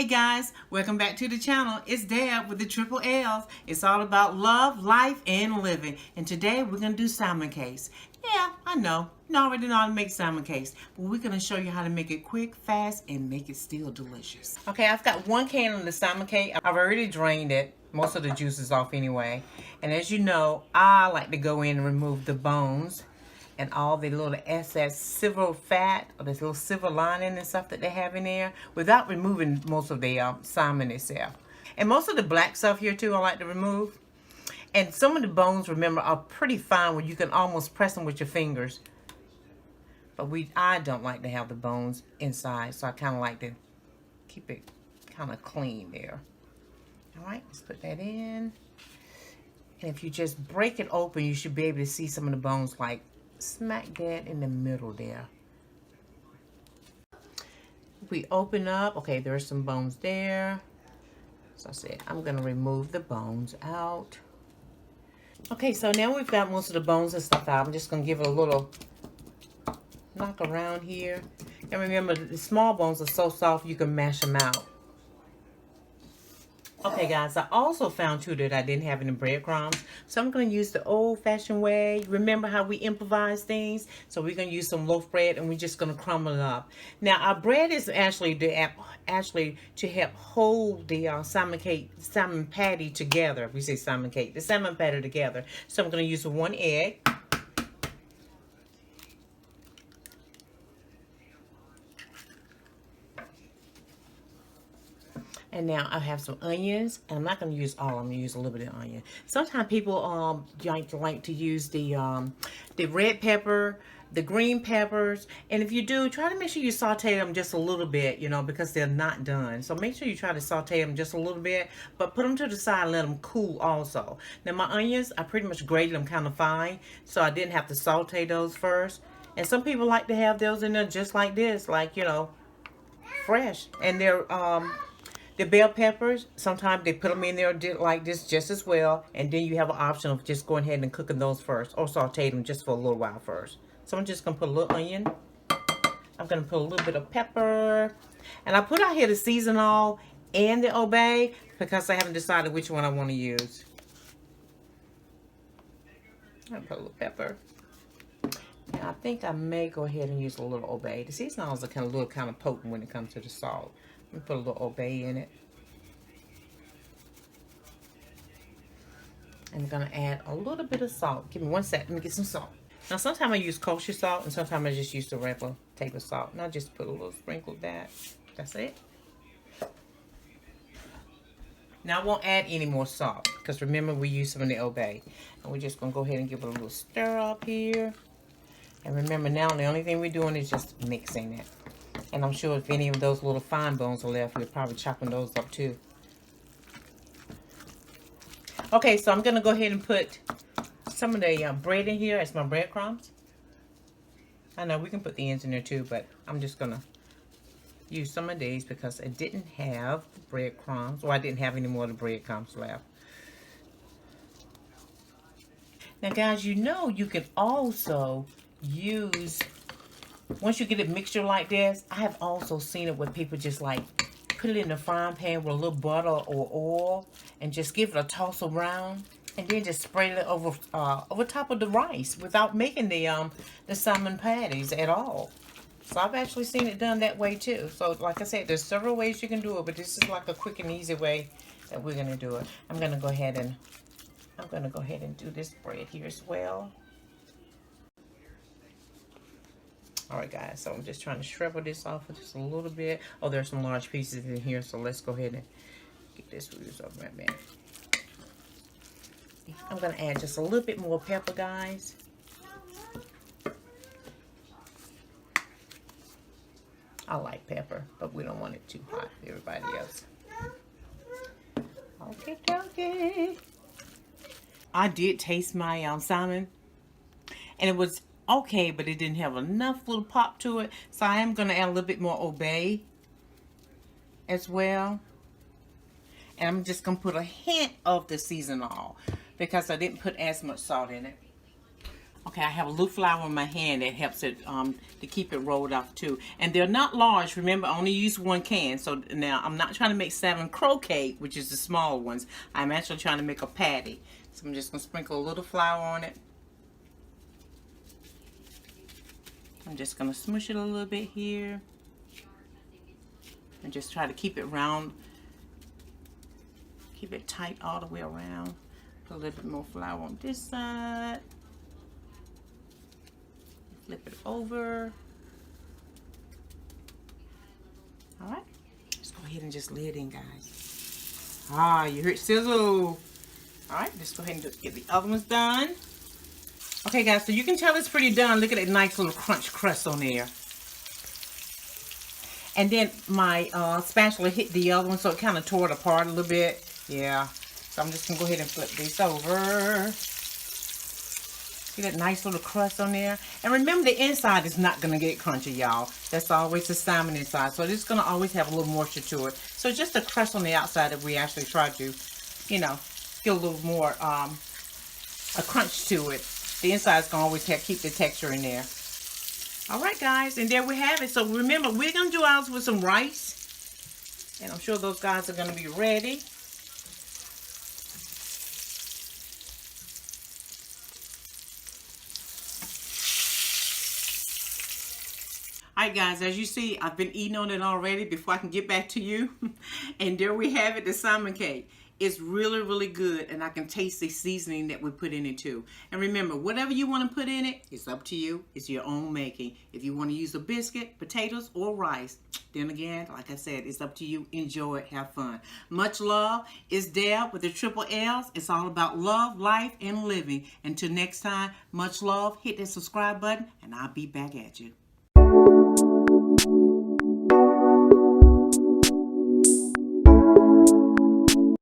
Hey guys, welcome back to the channel. It's Deb with the Triple L's. It's all about love, life, and living. And today we're going to do salmon cakes. Yeah, I know. You already know how to make salmon cakes. But we're going to show you how to make it quick, fast, and make it still delicious. Okay, I've got 1 can of the salmon cake. I've already drained it. Most of the juice is off anyway. And as you know, I like to go in and remove the bones and all the little excess silver fat or this little silver lining and stuff that they have in there without removing most of the salmon itself. And most of the black stuff here too I like to remove. And some of the bones, remember, are pretty fine where you can almost press them with your fingers. But I don't like to have the bones inside, so I kind of like to keep it kind of clean there. All right, let's put that in. And if you just break it open, you should be able to see some of the bones like smack dead in the middle there. We open up, okay, there's some bones there. So I said, I'm gonna remove the bones out. Okay, so now we've got most of the bones and stuff out. I'm just gonna give it a little knock around here. And remember, the small bones are so soft you can mash them out. Okay guys, I also found too that I didn't have any breadcrumbs. So I'm going to use the old-fashioned way. Remember how we improvise things? So we're going to use some loaf bread and we're just going to crumble it up. Now our bread is actually to help hold the salmon patty together. We say salmon cake, the salmon patty together. So I'm going to use 1 egg. And now I have some onions, and I'm not going to use all. I'm going to use a little bit of onion. Sometimes people like to use the red pepper, the green peppers, and if you do, try to make sure you saute them just a little bit, you know, because they're not done. So make sure you try to saute them just a little bit, but put them to the side and let them cool also. Now my onions, I pretty much grated them kind of fine, so I didn't have to saute those first. And some people like to have those in there just like this, like, you know, fresh. And they're the bell peppers, sometimes they put them in there like this just as well. And then you have an option of just going ahead and cooking those first or saute them just for a little while first. So I'm just going to put a little onion. I'm going to put a little bit of pepper. And I put out here the seasonal and the obey because I haven't decided which one I want to use. I'll put a little pepper. And I think I may go ahead and use a little obey. The seasonals are kind of potent when it comes to the salt. Let me put a little obey in it. I'm going to add a little bit of salt. Give me 1 sec. Let me get some salt. Now, sometimes I use kosher salt, and sometimes I just use the regular table salt. And I just put a little sprinkle of that. That's it. Now, I won't add any more salt, because remember, we used some of the obey. And we're just going to go ahead and give it a little stir up here. And remember, now the only thing we're doing is just mixing it. And I'm sure if any of those little fine bones are left, we're probably chopping those up too. Okay, so I'm going to go ahead and put some of the bread in here as my breadcrumbs. I know we can put the ends in there too, but I'm just going to use some of these because I didn't have the breadcrumbs. Or I didn't have any more of the breadcrumbs left. Now guys, you know you can also use... Once you get a mixture like this, I have also seen it where people just like put it in the frying pan with a little butter or oil and just give it a toss around and then just spread it over top of the rice without making the salmon patties at all. So I've actually seen it done that way too. So like I said, there's several ways you can do it, but this is like a quick and easy way that we're gonna do it. I'm gonna go ahead and do this bread here as well. Alright guys, so I'm just trying to shrivel this off just a little bit. Oh, there's some large pieces in here, so let's go ahead and get this used up right back. I'm going to add just a little bit more pepper, guys. I like pepper, but we don't want it too hot for everybody else. Okay, okay. I did taste my salmon, and it was okay, but it didn't have enough little pop to it. So I am going to add a little bit more obey as well. And I'm just going to put a hint of the seasonal because I didn't put as much salt in it. Okay, I have a little flour in my hand that helps it to keep it rolled off too. And they're not large. Remember, I only use 1 can. So now I'm not trying to make salmon croquette, which is the small ones. I'm actually trying to make a patty. So I'm just going to sprinkle a little flour on it. I'm just going to smush it a little bit here. And just try to keep it round. Keep it tight all the way around. Put a little bit more flour on this side. Flip it over. All right. Let's go ahead and just lay it in, guys. Ah, you heard sizzle. All right, let's go ahead and get the other ones done. Okay, guys, so you can tell it's pretty done. Look at that nice little crunch crust on there. And then my spatula hit the other one, so it kind of tore it apart a little bit. Yeah. So I'm just going to go ahead and flip this over. See that nice little crust on there? And remember, the inside is not going to get crunchy, y'all. That's always the salmon inside. So it's going to always have a little moisture to it. So just the crust on the outside that we actually try to, you know, get a little more a crunch to it. The inside is going to always keep the texture in there. All right, guys. And there we have it. So remember, we're going to do ours with some rice. And I'm sure those guys are going to be ready. Alright guys, as you see, I've been eating on it already before I can get back to you. And there we have it, the salmon cake. It's really, really good, and I can taste the seasoning that we put in it too. And remember, whatever you want to put in it, it's up to you. It's your own making. If you want to use a biscuit, potatoes, or rice, then again, like I said, it's up to you. Enjoy it. Have fun. Much love. It's Deb with the Triple L's. It's all about love, life, and living. Until next time, much love. Hit that subscribe button, and I'll be back at you.